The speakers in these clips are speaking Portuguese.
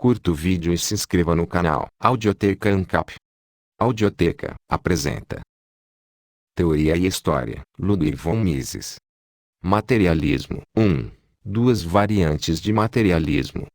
Curta o vídeo e se inscreva no canal. Audioteca ANCAP. Audioteca apresenta Teoria e História, Ludwig von Mises. Materialismo. 1. Duas variantes de materialismo.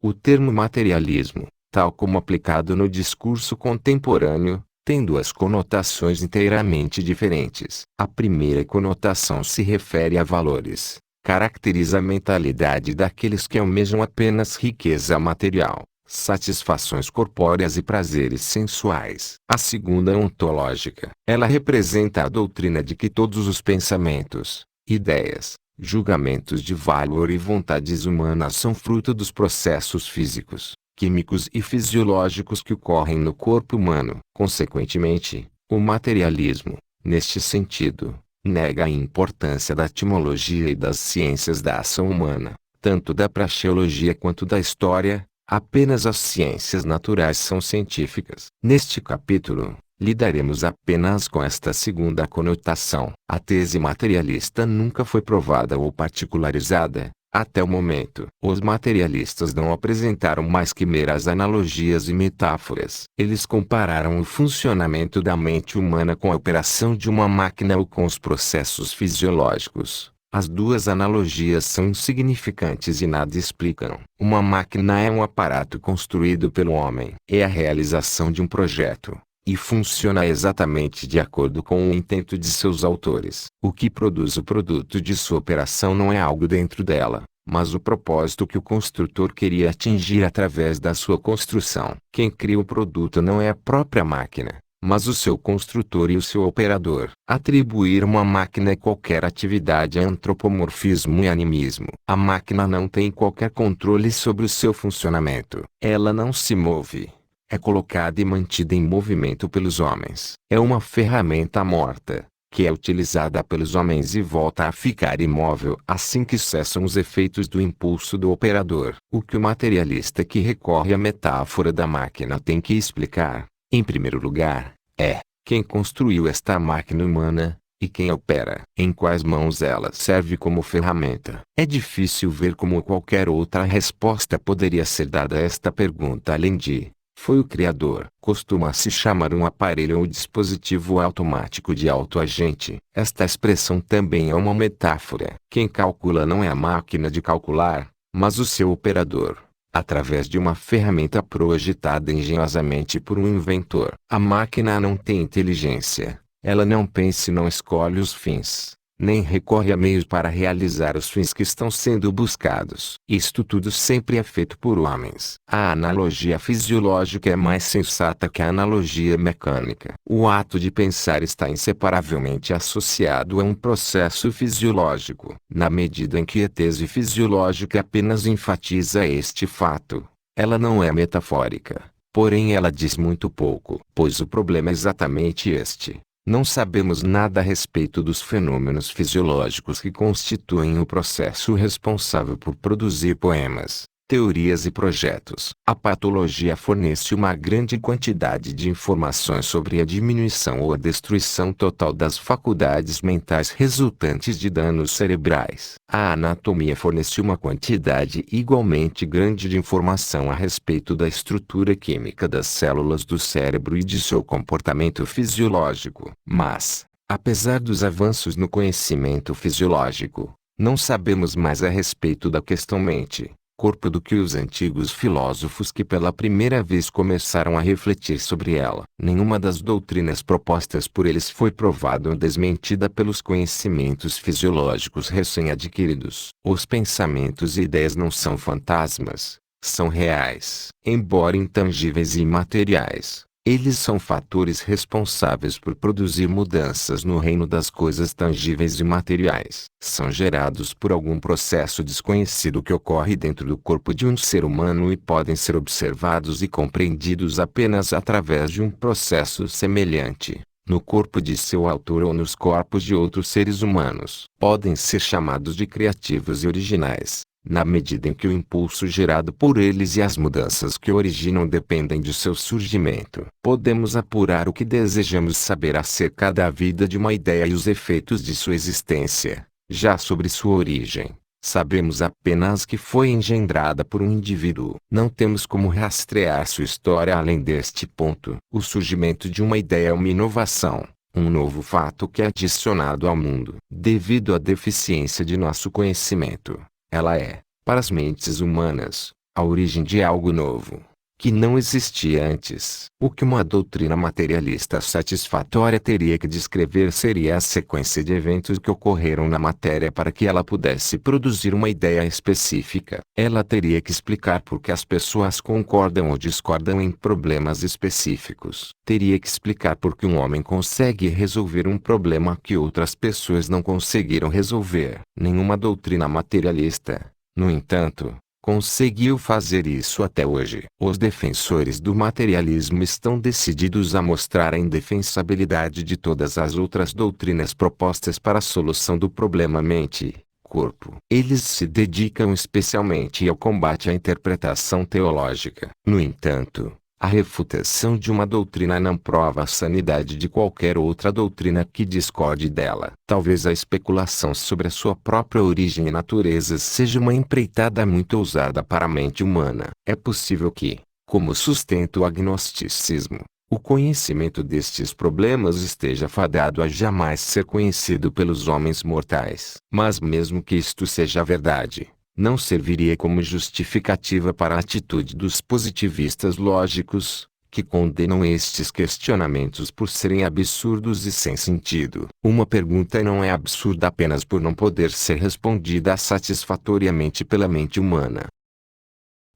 O termo materialismo, tal como aplicado no discurso contemporâneo, tem duas conotações inteiramente diferentes. A primeira conotação se refere a valores, caracteriza a mentalidade daqueles que almejam apenas riqueza material, satisfações corpóreas e prazeres sensuais. A segunda é ontológica. Ela representa a doutrina de que todos os pensamentos, ideias, julgamentos de valor e vontades humanas são fruto dos processos físicos, químicos e fisiológicos que ocorrem no corpo humano. Consequentemente, o materialismo, neste sentido, nega a importância da etimologia e das ciências da ação humana, tanto da praxeologia quanto da história. Apenas as ciências naturais são científicas. Neste capítulo, lidaremos apenas com esta segunda conotação. A tese materialista nunca foi provada ou particularizada, até o momento. Os materialistas não apresentaram mais que meras analogias e metáforas. Eles compararam o funcionamento da mente humana com a operação de uma máquina ou com os processos fisiológicos. As duas analogias são insignificantes e nada explicam. Uma máquina é um aparato construído pelo homem. É a realização de um projeto, e funciona exatamente de acordo com o intento de seus autores. O que produz o produto de sua operação não é algo dentro dela, mas o propósito que o construtor queria atingir através da sua construção. Quem cria o produto não é a própria máquina, mas o seu construtor e o seu operador. Atribuir uma máquina a qualquer atividade é antropomorfismo e animismo. A máquina não tem qualquer controle sobre o seu funcionamento. Ela não se move. É colocada e mantida em movimento pelos homens. É uma ferramenta morta, que é utilizada pelos homens e volta a ficar imóvel assim que cessam os efeitos do impulso do operador. O que o materialista que recorre à metáfora da máquina tem que explicar, em primeiro lugar, é quem construiu esta máquina humana, e quem a opera. Em quais mãos ela serve como ferramenta. É difícil ver como qualquer outra resposta poderia ser dada a esta pergunta além de foi o criador. Costuma-se chamar um aparelho ou dispositivo automático de autoagente. Esta expressão também é uma metáfora. Quem calcula não é a máquina de calcular, mas o seu operador, através de uma ferramenta projetada engenhosamente por um inventor. A máquina não tem inteligência. Ela não pensa e não escolhe os fins, nem recorre a meios para realizar os fins que estão sendo buscados. Isto tudo sempre é feito por homens. A analogia fisiológica é mais sensata que a analogia mecânica. O ato de pensar está inseparavelmente associado a um processo fisiológico. Na medida em que a tese fisiológica apenas enfatiza este fato, ela não é metafórica. Porém ela diz muito pouco. Pois o problema é exatamente este. Não sabemos nada a respeito dos fenômenos fisiológicos que constituem o processo responsável por produzir poemas, teorias e projetos. A patologia fornece uma grande quantidade de informações sobre a diminuição ou a destruição total das faculdades mentais resultantes de danos cerebrais. A anatomia fornece uma quantidade igualmente grande de informação a respeito da estrutura química das células do cérebro e de seu comportamento fisiológico. Mas, apesar dos avanços no conhecimento fisiológico, não sabemos mais a respeito da questão mente, corpo do que os antigos filósofos que pela primeira vez começaram a refletir sobre ela. Nenhuma das doutrinas propostas por eles foi provada ou desmentida pelos conhecimentos fisiológicos recém-adquiridos. Os pensamentos e ideias não são fantasmas, são reais. Embora intangíveis e imateriais, eles são fatores responsáveis por produzir mudanças no reino das coisas tangíveis e materiais. São gerados por algum processo desconhecido que ocorre dentro do corpo de um ser humano e podem ser observados e compreendidos apenas através de um processo semelhante, no corpo de seu autor ou nos corpos de outros seres humanos. Podem ser chamados de criativos e originais, na medida em que o impulso gerado por eles e as mudanças que originam dependem de seu surgimento. Podemos apurar o que desejamos saber acerca da vida de uma ideia e os efeitos de sua existência, já sobre sua origem, Sabemos apenas que foi engendrada por um indivíduo. Não temos como rastrear sua história além deste ponto. O surgimento de uma ideia é uma inovação, um novo fato que é adicionado ao mundo. Devido à deficiência de nosso conhecimento, ela é, para as mentes humanas, a origem de algo novo, que não existia antes. O que uma doutrina materialista satisfatória teria que descrever seria a sequência de eventos que ocorreram na matéria para que ela pudesse produzir uma ideia específica. Ela teria que explicar por que as pessoas concordam ou discordam em problemas específicos. Teria que explicar por que um homem consegue resolver um problema que outras pessoas não conseguiram resolver. Nenhuma doutrina materialista, no entanto, conseguiu fazer isso até hoje. Os defensores do materialismo estão decididos a mostrar a indefensabilidade de todas as outras doutrinas propostas para a solução do problema mente-corpo. Eles se dedicam especialmente ao combate à interpretação teológica. No entanto, a refutação de uma doutrina não prova a sanidade de qualquer outra doutrina que discorde dela. Talvez a especulação sobre a sua própria origem e natureza seja uma empreitada muito ousada para a mente humana. É possível que, como sustenta o agnosticismo, o conhecimento destes problemas esteja fadado a jamais ser conhecido pelos homens mortais. Mas mesmo que isto seja verdade, não serviria como justificativa para a atitude dos positivistas lógicos, que condenam estes questionamentos por serem absurdos e sem sentido. Uma pergunta não é absurda apenas por não poder ser respondida satisfatoriamente pela mente humana.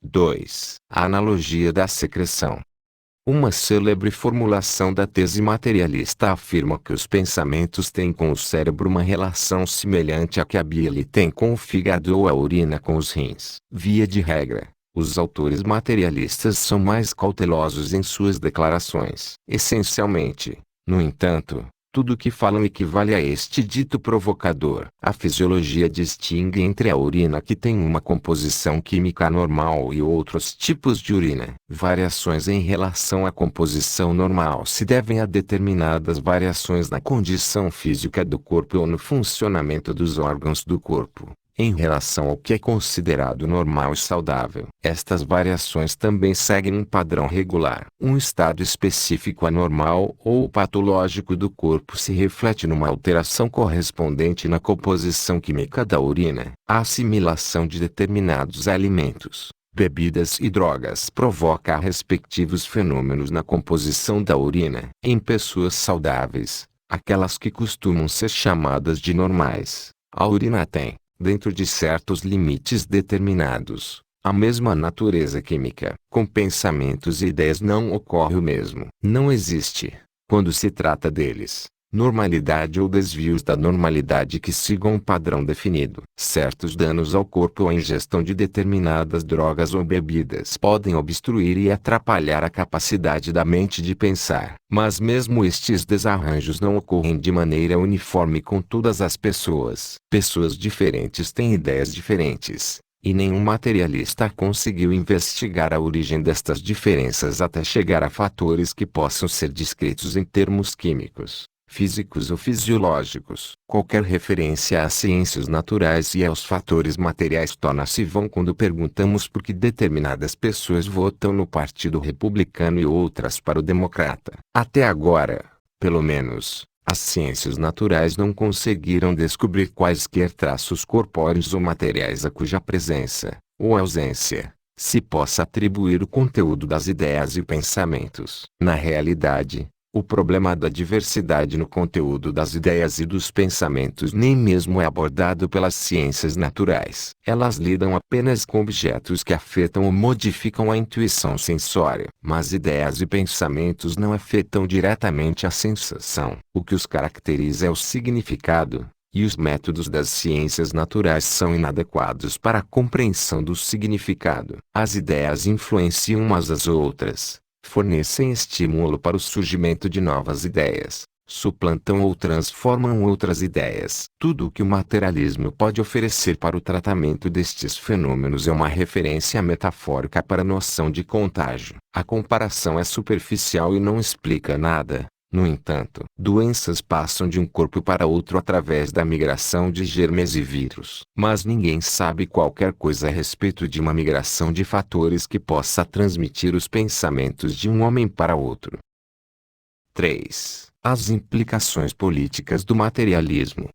2. A analogia da secreção. Uma célebre formulação da tese materialista afirma que os pensamentos têm com o cérebro uma relação semelhante à que a bile tem com o fígado ou a urina com os rins. Via de regra, os autores materialistas são mais cautelosos em suas declarações. Essencialmente, no entanto, tudo o que falam equivale a este dito provocador. A fisiologia distingue entre a urina que tem uma composição química normal e outros tipos de urina. Variações em relação à composição normal se devem a determinadas variações na condição física do corpo ou no funcionamento dos órgãos do corpo. Em relação ao que é considerado normal e saudável, estas variações também seguem um padrão regular. Um estado específico anormal ou patológico do corpo se reflete numa alteração correspondente na composição química da urina. A assimilação de determinados alimentos, bebidas e drogas provoca respectivos fenômenos na composição da urina. Em pessoas saudáveis, aquelas que costumam ser chamadas de normais, a urina tem, dentro de certos limites determinados, a mesma natureza química. Com pensamentos e ideias não ocorre o mesmo. Não existe, quando se trata deles, normalidade ou desvios da normalidade que sigam um padrão definido. Certos danos ao corpo ou a ingestão de determinadas drogas ou bebidas podem obstruir e atrapalhar a capacidade da mente de pensar. Mas mesmo estes desarranjos não ocorrem de maneira uniforme com todas as pessoas. Pessoas diferentes têm ideias diferentes, e nenhum materialista conseguiu investigar a origem destas diferenças até chegar a fatores que possam ser descritos em termos químicos, físicos ou fisiológicos. Qualquer referência às ciências naturais e aos fatores materiais torna-se vã quando perguntamos por que determinadas pessoas votam no Partido Republicano e outras para o Democrata. Até agora, pelo menos, as ciências naturais não conseguiram descobrir quaisquer traços corpóreos ou materiais a cuja presença, ou ausência, se possa atribuir o conteúdo das ideias e pensamentos. Na realidade, o problema da diversidade no conteúdo das ideias e dos pensamentos nem mesmo é abordado pelas ciências naturais. Elas lidam apenas com objetos que afetam ou modificam a intuição sensória. Mas ideias e pensamentos não afetam diretamente a sensação. O que os caracteriza é o significado, e os métodos das ciências naturais são inadequados para a compreensão do significado. As ideias influenciam umas às outras, fornecem estímulo para o surgimento de novas ideias, suplantam ou transformam outras ideias. Tudo o que o materialismo pode oferecer para o tratamento destes fenômenos é uma referência metafórica para a noção de contágio. A comparação é superficial e não explica nada, No entanto, doenças passam de um corpo para outro através da migração de germes e vírus. Mas ninguém sabe qualquer coisa a respeito de uma migração de fatores que possa transmitir os pensamentos de um homem para outro. 3. As implicações políticas do materialismo.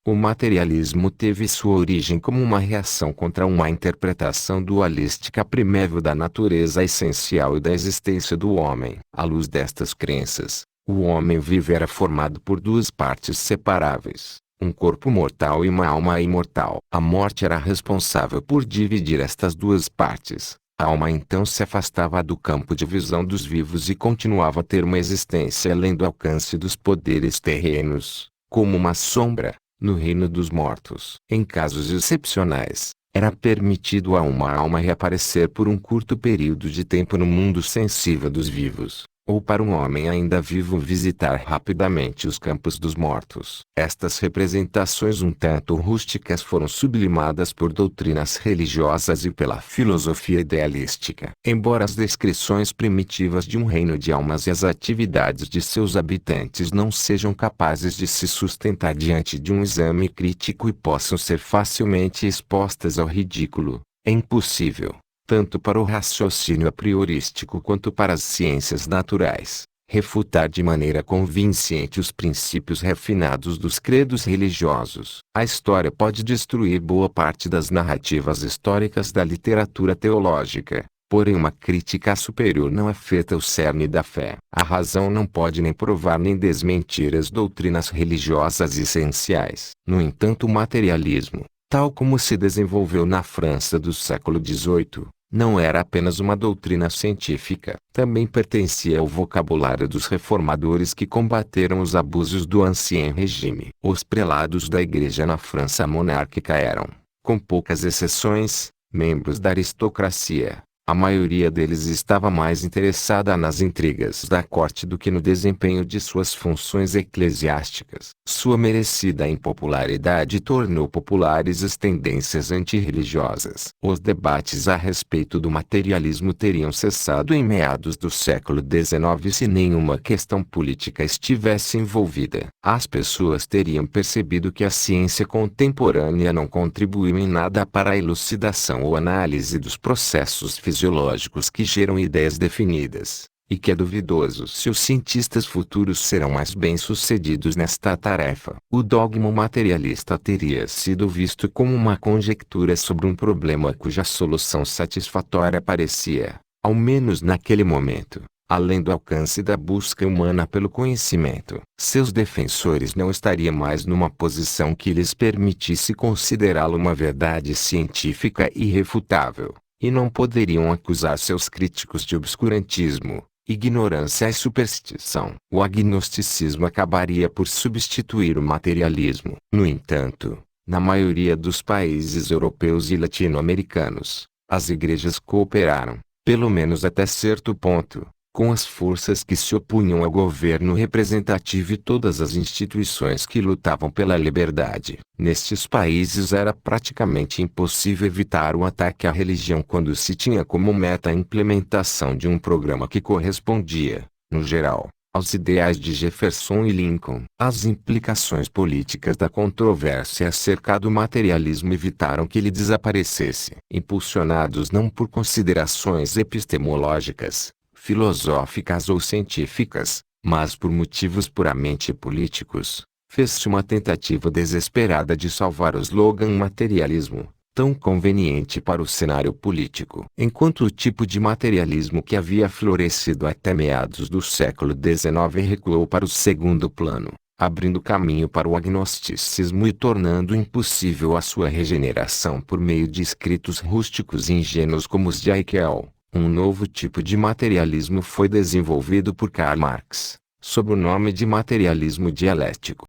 O materialismo teve sua origem como uma reação contra uma interpretação dualística primével da natureza essencial e da existência do homem. À luz destas crenças, o homem vivo era formado por duas partes separáveis, um corpo mortal e uma alma imortal. A morte era responsável por dividir estas duas partes. A alma então se afastava do campo de visão dos vivos e continuava a ter uma existência além do alcance dos poderes terrenos, como uma sombra, no reino dos mortos. Em casos excepcionais, era permitido a uma alma reaparecer por um curto período de tempo no mundo sensível dos vivos, ou para um homem ainda vivo visitar rapidamente os campos dos mortos. Estas representações um tanto rústicas foram sublimadas por doutrinas religiosas e pela filosofia idealística. Embora as descrições primitivas de um reino de almas e as atividades de seus habitantes não sejam capazes de se sustentar diante de um exame crítico e possam ser facilmente expostas ao ridículo, é impossível, tanto para o raciocínio a priorístico quanto para as ciências naturais, refutar de maneira convincente os princípios refinados dos credos religiosos. A história pode destruir boa parte das narrativas históricas da literatura teológica, porém uma crítica superior não é feita ao cerne da fé. A razão não pode nem provar nem desmentir as doutrinas religiosas essenciais. No entanto, o materialismo, tal como se desenvolveu na França do século XVIII, não era apenas uma doutrina científica. Também pertencia ao vocabulário dos reformadores que combateram os abusos do Ancien Regime. Os prelados da Igreja na França monárquica eram, com poucas exceções, membros da aristocracia. A maioria deles estava mais interessada nas intrigas da corte do que no desempenho de suas funções eclesiásticas. Sua merecida impopularidade tornou populares as tendências antirreligiosas. Os debates a respeito do materialismo teriam cessado em meados do século XIX se nenhuma questão política estivesse envolvida. As pessoas teriam percebido que a ciência contemporânea não contribuiu em nada para a elucidação ou análise dos processos fisiológicos que geram ideias definidas, e que é duvidoso se os cientistas futuros serão mais bem-sucedidos nesta tarefa. O dogma materialista teria sido visto como uma conjectura sobre um problema cuja solução satisfatória parecia, ao menos naquele momento, além do alcance da busca humana pelo conhecimento. Seus defensores não estariam mais numa posição que lhes permitisse considerá-lo uma verdade científica irrefutável, e não poderiam acusar seus críticos de obscurantismo, ignorância e superstição. O agnosticismo acabaria por substituir o materialismo. No entanto, na maioria dos países europeus e latino-americanos, as igrejas cooperaram, pelo menos até certo ponto, com as forças que se opunham ao governo representativo e todas as instituições que lutavam pela liberdade. Nestes países era praticamente impossível evitar um ataque à religião quando se tinha como meta a implementação de um programa que correspondia, no geral, aos ideais de Jefferson e Lincoln. As implicações políticas da controvérsia acerca do materialismo evitaram que ele desaparecesse. Impulsionados não por considerações epistemológicas, filosóficas ou científicas, mas por motivos puramente políticos, fez-se uma tentativa desesperada de salvar o slogan materialismo, tão conveniente para o cenário político. Enquanto o tipo de materialismo que havia florescido até meados do século XIX recuou para o segundo plano, abrindo caminho para o agnosticismo e tornando impossível a sua regeneração por meio de escritos rústicos e ingênuos como os de Haeckel. Um novo tipo de materialismo foi desenvolvido por Karl Marx, sob o nome de materialismo dialético.